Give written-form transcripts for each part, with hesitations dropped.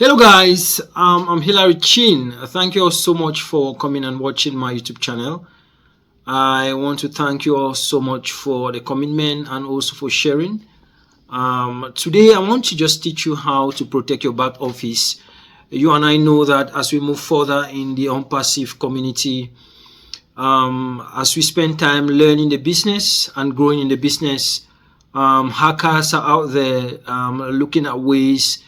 Hello guys, I'm Hilary Chin. Thank you all so much for coming and watching my YouTube channel. I want to thank you all so much for the commitment and also for sharing. Today I want to just teach you how to protect your back office. You and I know that as we move further in the Onpassive community, as we spend time learning the business and growing in the business, hackers are out there looking at ways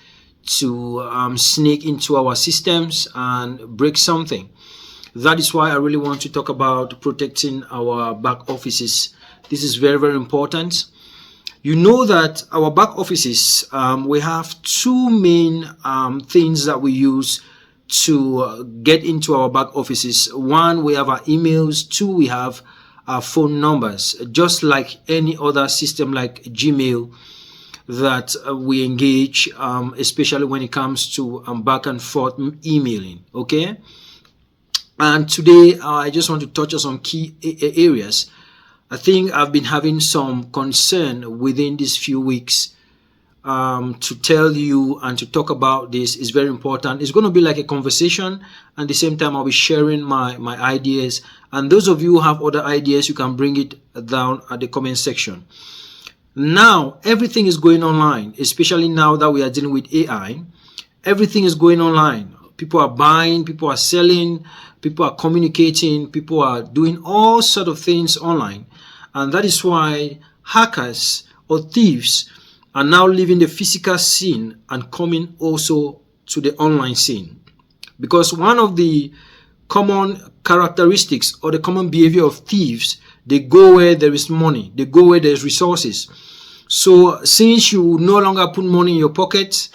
to sneak into our systems and break something. That is why I really want to talk about protecting our back offices. This is very, very important. You know that our back offices, we have two main things that we use to get into our back offices. One, we have our emails. Two, we have our phone numbers, just like any other system like Gmail that we engage, especially when it comes to back and forth emailing. Okay, and today I just want to touch on some key areas. I think I've been having some concern within these few weeks to tell you and to talk about this. Is very important. It's going to be like a conversation, and at the same time I'll be sharing my ideas, and those of you who have other ideas, you can bring it down at the comment section. Now everything is going online, especially now that we are dealing with AI. Everything is going online. People are buying, people are selling, people are communicating, people are doing all sorts of things online. And that is why hackers or thieves are now leaving the physical scene and coming also to the online scene. Because one of the common characteristics or the common behavior of thieves, they go where there is money, they go where there's resources. So since you no longer put money in your pocket,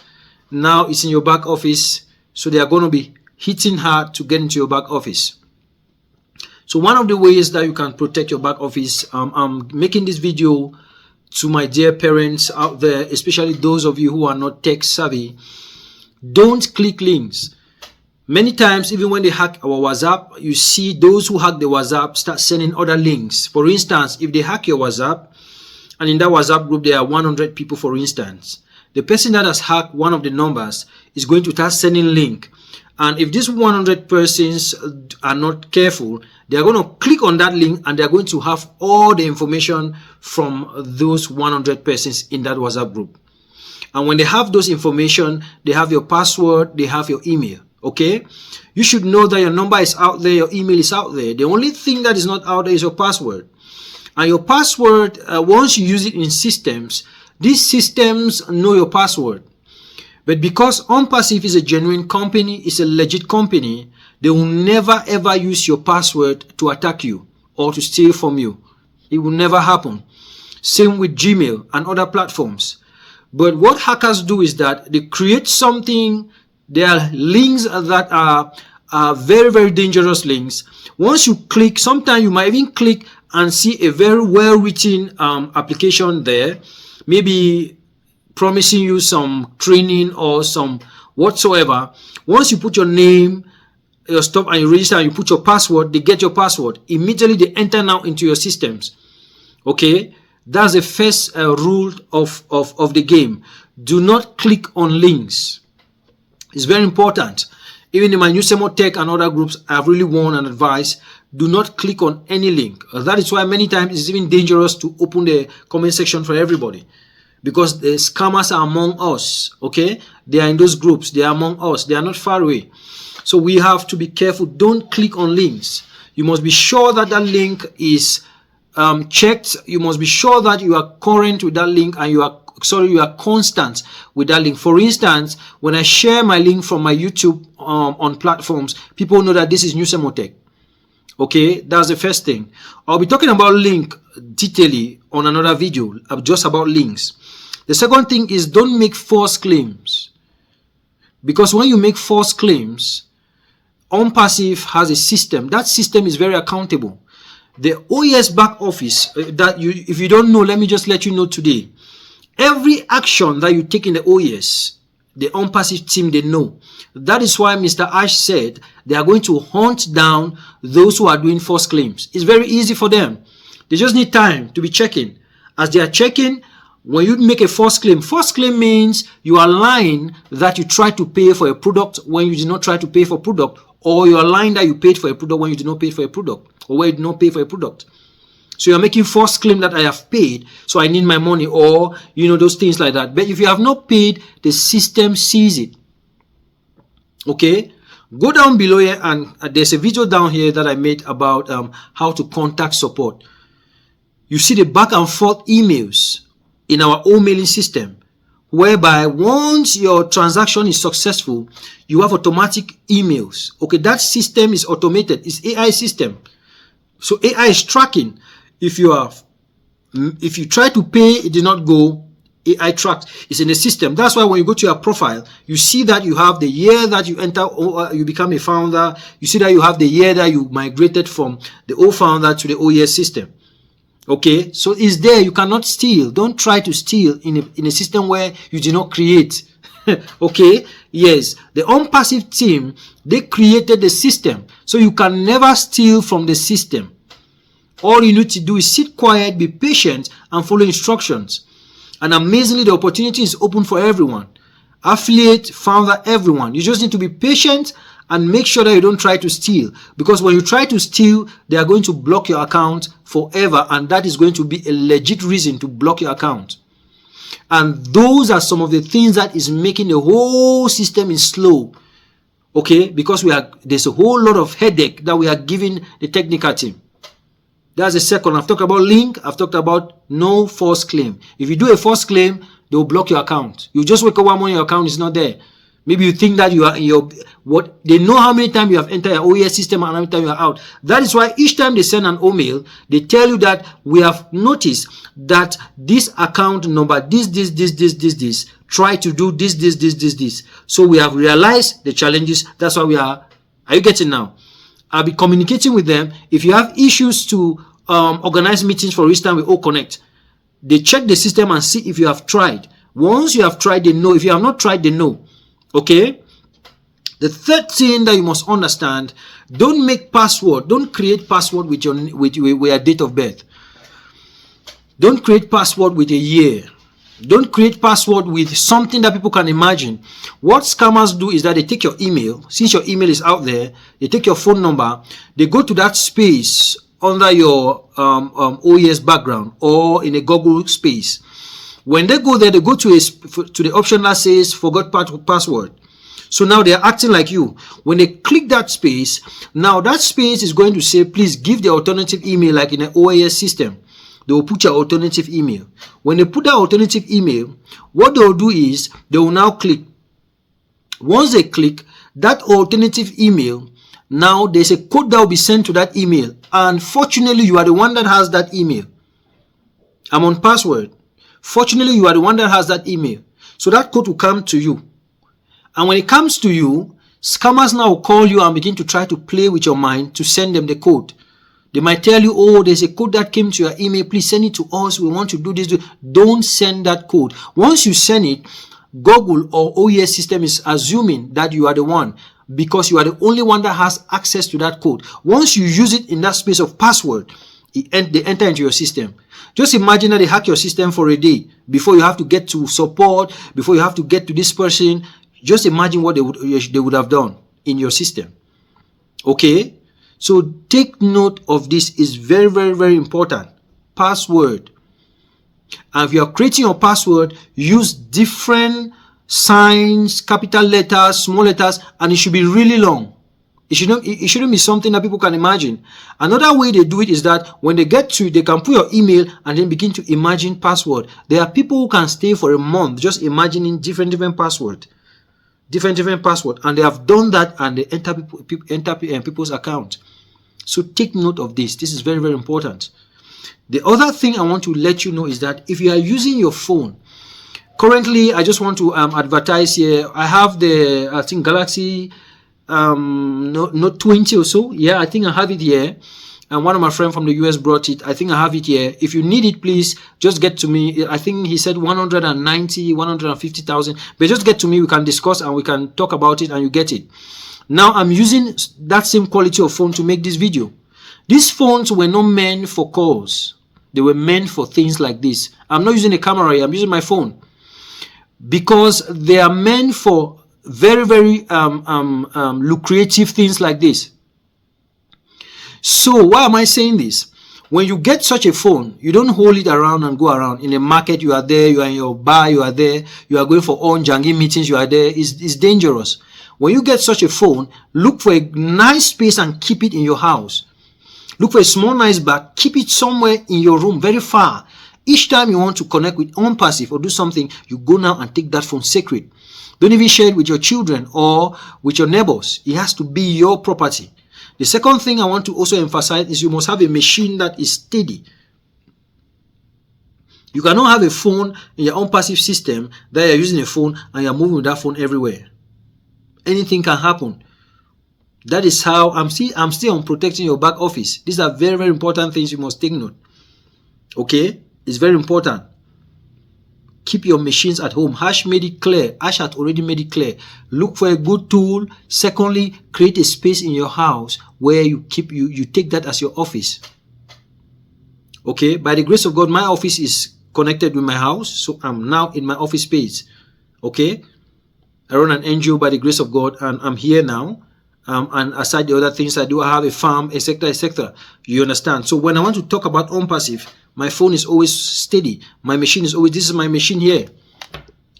now it's in your back office, so they are going to be hitting hard to get into your back office. So one of the ways that you can protect your back office, I'm making this video to my dear parents out there, especially those of you who are not tech savvy. Don't click links. Many times, even when they hack our WhatsApp, you see those who hack the WhatsApp start sending other links. For instance, if they hack your WhatsApp, and in that WhatsApp group there are 100 people, for instance, the person that has hacked one of the numbers is going to start sending link. And if these 100 persons are not careful, they are going to click on that link and they are going to have all the information from those 100 persons in that WhatsApp group. And when they have those information, they have your password, they have your email. Okay, you should know that your number is out there, your email is out there. The only thing that is not out there is your password. And your password, once you use it in systems, these systems know your password. But because Onpassive is a genuine company, it's a legit company, they will never ever use your password to attack you or to steal from you. It will never happen. Same with Gmail and other platforms. But what hackers do is that they create something. There are links that are very, very dangerous links. Once you click, sometimes you might even click and see a very well-written application there, maybe promising you some training or some whatsoever. Once you put your name, your stuff, and you register and you put your password, they get your password. Immediately they enter now into your systems. Okay, that's the first rule of the game. Do not click on links. It's very important. Even in my New Semo Tech and other groups, I've really warned and advised, do not click on any link. That is why many times it's even dangerous to open the comment section for everybody, because the scammers are among us. Okay, they are in those groups, they are among us, they are not far away. So we have to be careful. Don't click on links. You must be sure that that link is checked. You must be sure that you are current with that link and you are constant with that link. For instance, when I share my link from my YouTube on platforms, people know that this is New Semo Tech. Okay, that's the first thing. I'll be talking about link detailedly on another video, just about links. The second thing is, don't make false claims, because when you make false claims, Onpassive has a system. That system is very accountable. The OES back office, if you don't know, let me just let you know today. Every action that you take in the OES, the Onpassive team, they know. That is why Mr. Ash said they are going to hunt down those who are doing false claims. It's very easy for them. They just need time to be checking. As they are checking, When you make a false claim means you are lying that you tried to pay for a product when you did not try to pay for product, or you are lying that you paid for a product when you did not pay for a product, or when you did not pay for a product. So you're making false claim that I have paid, so I need my money, or those things like that. But if you have not paid, the system sees it. Okay, go down below here, and there's a video down here that I made about how to contact support. You see the back and forth emails in our own mailing system, whereby once your transaction is successful, you have automatic emails. Okay, that system is automated. It's AI system. So AI is tracking. If you try to pay, it did not go, AI tracks. It's in the system. That's why when you go to your profile, you see that you have the year that you enter, you become a founder. You see that you have the year that you migrated from the old founder to the OES system. Okay, so it's there. You cannot steal. Don't try to steal in a system where you did not create. Okay, yes, the Onpassive team, they created the system, so you can never steal from the system. All you need to do is sit quiet, be patient, and follow instructions. And amazingly, the opportunity is open for everyone. Affiliate, founder, everyone. You just need to be patient and make sure that you don't try to steal, because when you try to steal, they are going to block your account forever, and that is going to be a legit reason to block your account. And those are some of the things that is making the whole system is slow. Okay, because there's a whole lot of headache that we are giving the technical team. That's the second. I've talked about link. I've talked about no false claim. If you do a false claim, they will block your account. You just wake up one morning, your account is not there. Maybe you think that you are in your, they know how many times you have entered your OES system and how many times you are out. That is why each time they send an email, they tell you that we have noticed that this account number, this, try to do this. So we have realized the challenges. That's why we are you getting now? I'll be communicating with them. If you have issues to organize meetings, for instance, with O Connect, they check the system and see if you have tried. Once you have tried, they know. If you have not tried, they know. Okay, the third thing that you must understand, don't make password, don't create password with your date of birth. Don't create password with a year. Don't create password with something that people can imagine. What scammers do is that they take your email, since your email is out there, they take your phone number, they go to that space under your OES background or in a Google space. When they go there, they go to the option that says forgot password. So now they are acting like you. When they click that space, now that space is going to say, please give the alternative email, like in an OAS system. They will put your alternative email. When they put that alternative email, what they will do is they will now click. Once they click that alternative email, now there's a code that will be sent to that email. And fortunately, you are the one that has that email. I'm on password. Fortunately, you are the one that has that email. So that code will come to you. And when it comes to you, scammers now will call you and begin to try to play with your mind to send them the code. They might tell you, oh, there's a code that came to your email. Please send it to us. We want to do this. Don't send that code. Once you send it, Google or OES system is assuming that you are the one, because you are the only one that has access to that code. Once you use it in that space of password, they enter into your system. Just imagine that they hack your system for a day before you have to get to support, before you have to get to this person. Just imagine what they would have done in your system. Okay? So take note of this. Is very, very, very important. Password. And if you are creating your password, use different signs, capital letters, small letters, and it should be really long. It shouldn't be something that people can imagine. Another way they do it is that when they get to it, they can put your email and then begin to imagine password. There are people who can stay for a month just imagining different password. Different password. And they have done that and they enter people's account. So take note of this. This is very, very important. The other thing I want to let you know is that if you are using your phone, currently I just want to advertise here. I have the, I think, Galaxy Note 20 or so. Yeah, I think I have it here. And one of my friends from the US brought it. I think I have it here. If you need it, please just get to me. I think he said 150,000. But just get to me. We can discuss and we can talk about it and you get it. Now I'm using that same quality of phone to make this video. These phones were not meant for calls. They were meant for things like this. I'm not using a camera here, I'm using my phone. Because they are meant for very, very lucrative things like this. So why am I saying this? When you get such a phone, you don't hold it around and go around. In a market, you are there, you are in your bar, you are there, you are going for on-jangi meetings, you are there. It's dangerous. When you get such a phone, look for a nice space and keep it in your house. Look for a small nice bag, keep it somewhere in your room, very far. Each time you want to connect with Onpassive or do something, you go now and take that phone sacred. Don't even share it with your children or with your neighbors. It has to be your property. The second thing I want to also emphasize is you must have a machine that is steady. You cannot have a phone in your Onpassive system that you're using a phone and you're moving with that phone everywhere. Anything can happen. That is how I'm still on protecting your back office. These are very, very important things you must take note. Okay? It's very important. Keep your machines at home. Ash made it clear. Ash had already made it clear. Look for a good tool. Secondly, create a space in your house where you take that as your office. Okay? By the grace of God, my office is connected with my house. So I'm now in my office space. Okay? I run an NGO by the grace of God and I'm here now. And aside the other things I do, I have a farm, etc., etc. You understand? So when I want to talk about Onpassive, my phone is always steady. My machine is always, this is my machine here.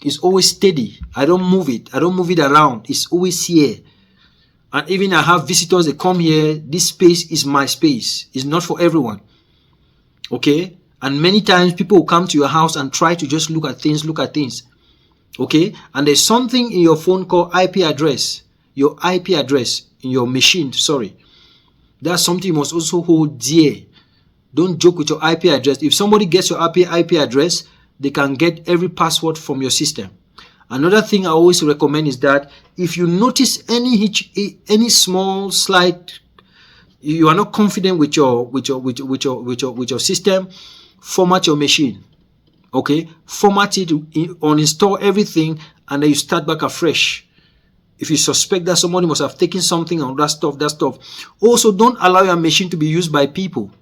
It's always steady. I don't move it. I don't move it around. It's always here. And even I have visitors, they come here. This space is my space. It's not for everyone. Okay? And many times people will come to your house and try to just look at things. Okay? And there's something in your phone called IP address. Your IP address in your machine, sorry. That's something you must also hold dear. Don't joke with your IP address. If somebody gets your IP address, they can get every password from your system. Another thing I always recommend is that if you notice any small slight, you are not confident with your system, format your machine. Okay, format it, uninstall everything, and then you start back afresh. If you suspect that somebody must have taken something on that stuff. Also, don't allow your machine to be used by people.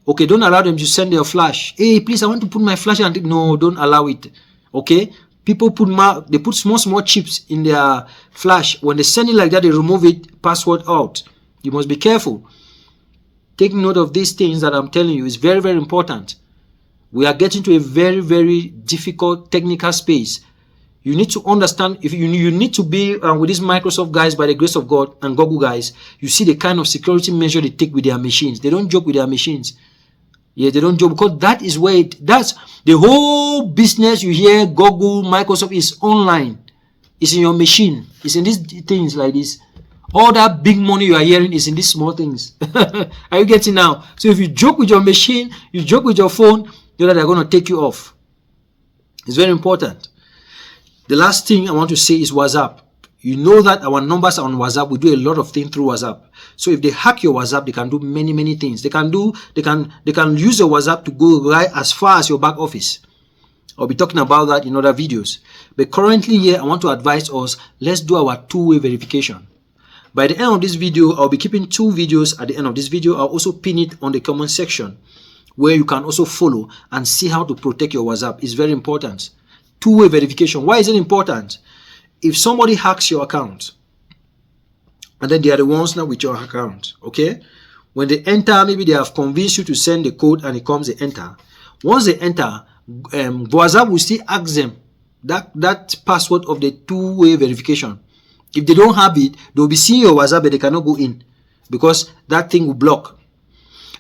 Okay, don't allow them to send their flash. Hey, please, I want to put my flash and no, don't allow it. Okay, people put small chips in their flash. When they send it like that, they remove it, password out. You must be careful. Take note of these things that I'm telling you. It's very, very important. We are getting to a very, very difficult technical space. You need to understand, if you need to be with these Microsoft guys by the grace of God and Google guys. You see the kind of security measure they take with their machines. They don't joke with their machines. Yeah, they don't joke, because that is where that's the whole business. You hear Google, Microsoft is online. It's in your machine. It's in these things like this. All that big money you are hearing is in these small things. Are you getting now? So if you joke with your machine, you joke with your phone, you know they're going to take you off. It's very important. The last thing I want to say is WhatsApp. You know that our numbers are on WhatsApp. We do a lot of things through WhatsApp. So if they hack your WhatsApp, they can do many things. They can use your WhatsApp to go right as far as your back office. I'll be talking about that in other videos. But currently here, I want to advise us, let's do our two-way verification. By the end of this video, I'll be keeping 2 videos. At the end of this video, I'll also pin it on the comment section where you can also follow and see how to protect your WhatsApp. It's very important. Two-way verification. Why is it important? If somebody hacks your account, and then they are the ones now with your account, okay? When they enter, maybe they have convinced you to send the code and it comes, they enter. Once they enter, WhatsApp will still ask them that password of the two-way verification. If they don't have it, they'll be seeing your WhatsApp, but they cannot go in because that thing will block.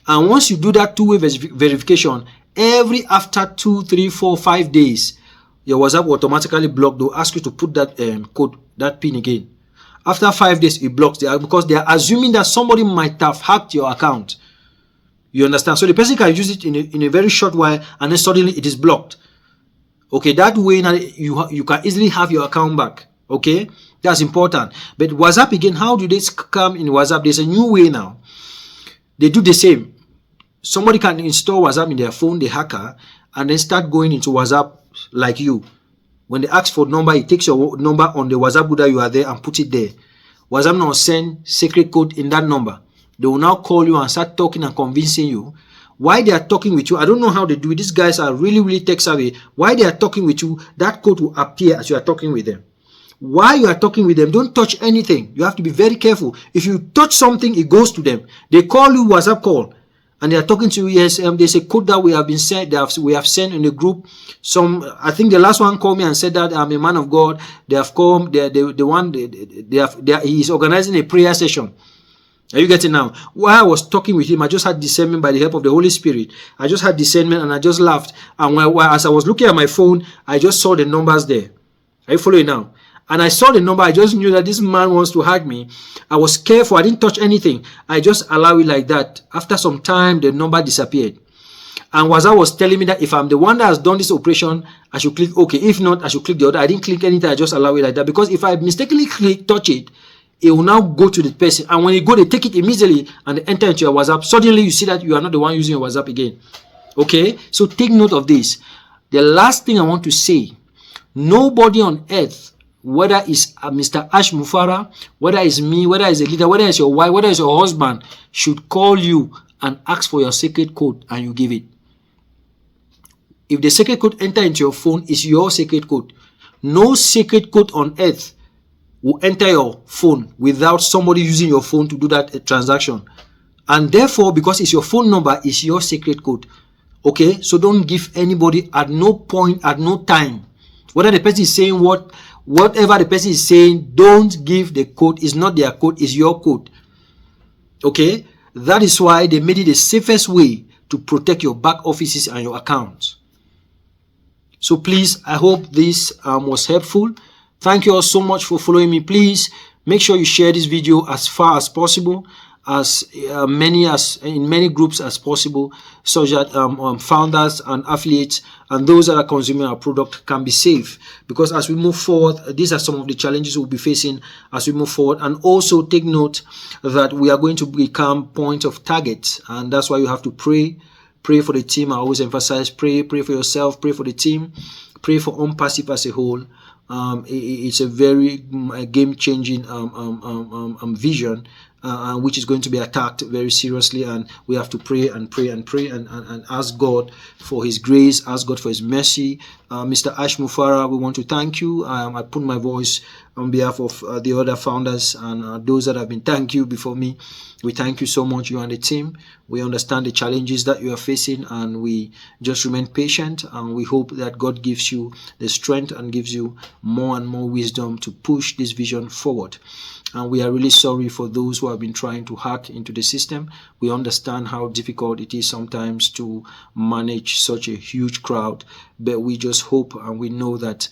And once you do that two-way verification, every after 2, 3, 4, 5 days, your WhatsApp will automatically block. They'll ask you to put that code, that pin again. After 5 days, it blocks because they are assuming that somebody might have hacked your account. You understand? So the person can use it in a very short while, and then suddenly it is blocked. Okay, that way now you can easily have your account back. Okay, that's important. But WhatsApp again, how do they come in WhatsApp? There's a new way now. They do the same. Somebody can install WhatsApp in their phone, the hacker, and then start going into WhatsApp like you. When they ask for number, it takes your number on the WhatsApp group that you are there and put it there. WhatsApp now send secret code in that number. They will now call you and start talking and convincing you. Why they are talking with you, I don't know how they do it. These guys are really, really tech savvy. Why they are talking with you, that code will appear as you are talking with them. While you are talking with them, don't touch anything. You have to be very careful. If you touch something, it goes to them. They call you WhatsApp call, and they are talking to you. Yes, there's a code that we have been sent. We have sent in the group. I think the last one called me and said that I'm a man of God. They have come. He's organizing a prayer session. Are you getting now? While I was talking with him, I just had discernment by the help of the Holy Spirit. I just had discernment and I just laughed. And as I was looking at my phone, I just saw the numbers there. Are you following now? And I saw the number. I just knew that this man wants to hug me. I was careful. I didn't touch anything. I just allowed it like that. After some time, the number disappeared. And Waza was telling me that if I'm the one that has done this operation, I should click OK. If not, I should click the other. I didn't click anything. I just allowed it like that. Because if I mistakenly touch it, it will now go to the person. And when you go, they take it immediately and they enter into your WhatsApp. Suddenly, you see that you are not the one using your WhatsApp again. Okay? So take note of this. The last thing I want to say, nobody on earth, whether it's Mr. Ash Mufara, whether it's me, whether it's a leader, whether it's your wife, whether it's your husband, should call you and ask for your secret code and you give it. If the secret code enter into your phone, it's your secret code. No secret code on earth will enter your phone without somebody using your phone to do that transaction. And therefore, because it's your phone number, it's your secret code. Okay? So don't give anybody at no point, at no time. Whether the person is saying whatever the person is saying, don't give the code. It's not their code, it's your code. Okay? That is why they made it the safest way to protect your back offices and your accounts. So please, I hope this was helpful. Thank you all so much for following me. Please make sure you share this video as far as possible, as in many groups as possible, so that founders and affiliates and those that are consuming our product can be safe. Because as we move forward, these are some of the challenges we'll be facing as we move forward. And also take note that we are going to become point of target, and that's why you have to pray. Pray for the team. I always emphasize pray for yourself, pray for the team, pray for Onpassive as a whole. It's a very game-changing vision, which is going to be attacked very seriously, and we have to pray and pray and pray and ask God for His grace, ask God for His mercy. Mr. Ash Mufara, we want to thank you. I put my voice on behalf of the other founders and those that have been thank you before me. We thank you so much, you and the team. We understand the challenges that you are facing, and we just remain patient, and we hope that God gives you the strength and gives you more and more wisdom to push this vision forward. And we are really sorry for those who have been trying to hack into the system. We understand how difficult it is sometimes to manage such a huge crowd, but we just hope and we know that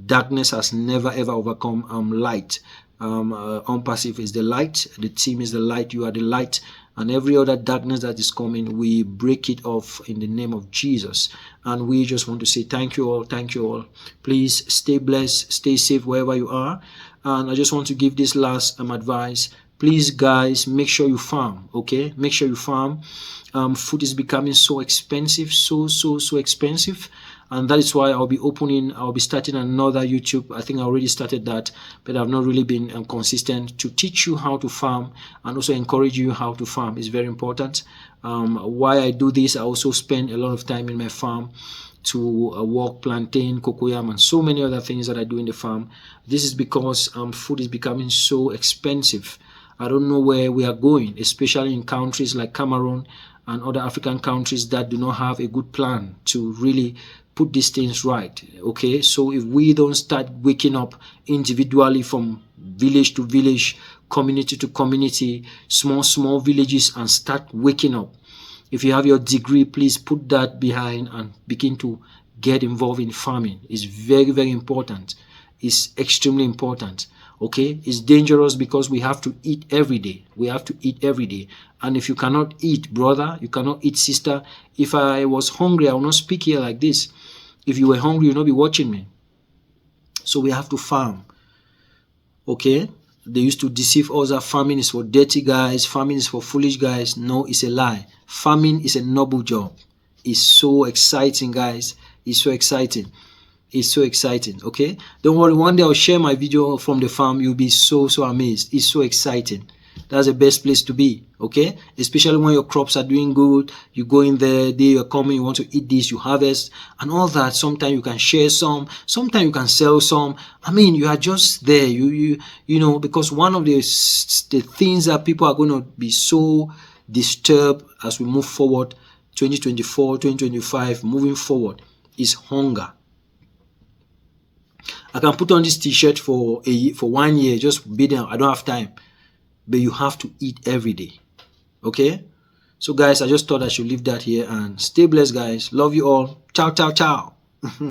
darkness has never ever overcome light. Onpassive is the light, the team is the light, you are the light, and every other darkness that is coming, we break it off in the name of Jesus. And we just want to say thank you all, thank you all. Please stay blessed, stay safe wherever you are. And I just want to give this last advice. Please, guys, make sure you farm, okay? Make sure you farm. Food is becoming so expensive, so expensive. And that is why I'll be starting another YouTube. I think I already started that, but I've not really been consistent to teach you how to farm and also encourage you how to farm. It's very important. Why I do this, I also spend a lot of time in my farm to work plantain, cocoyam, and so many other things that I do in the farm. This is because food is becoming so expensive. I don't know where we are going, especially in countries like Cameroon and other African countries that do not have a good plan to really put these things right. Okay, so if we don't start waking up individually from village to village, community to community, small villages, and start waking up. If you have your degree, please put that behind and begin to get involved in farming. It's very, very important. It's extremely important. Okay, it's dangerous because we have to eat every day. We have to eat every day. And if you cannot eat, brother, you cannot eat, sister. If I was hungry, I would not speak here like this. If you were hungry, you would not be watching me. So we have to farm. Okay, they used to deceive us that farming is for dirty guys, farming is for foolish guys. No, it's a lie. Farming is a noble job. It's so exciting, guys. It's so exciting. It's so exciting. Okay, don't worry, one day I'll share my video from the farm. You'll be so amazed. It's so exciting. That's the best place to be. Okay, especially when your crops are doing good, you go in there, they are coming, you want to eat this, you harvest and all that. Sometimes you can share some, sometimes you can sell some. I mean, you are just there. You know, because one of the things that people are going to be so disturbed as we move forward, 2024, 2025, moving forward, is hunger. I can put on this t-shirt for 1 year, just be there. I don't have time. But you have to eat every day. Okay? So guys, I just thought I should leave that here and stay blessed, guys. Love you all. Ciao, ciao, ciao.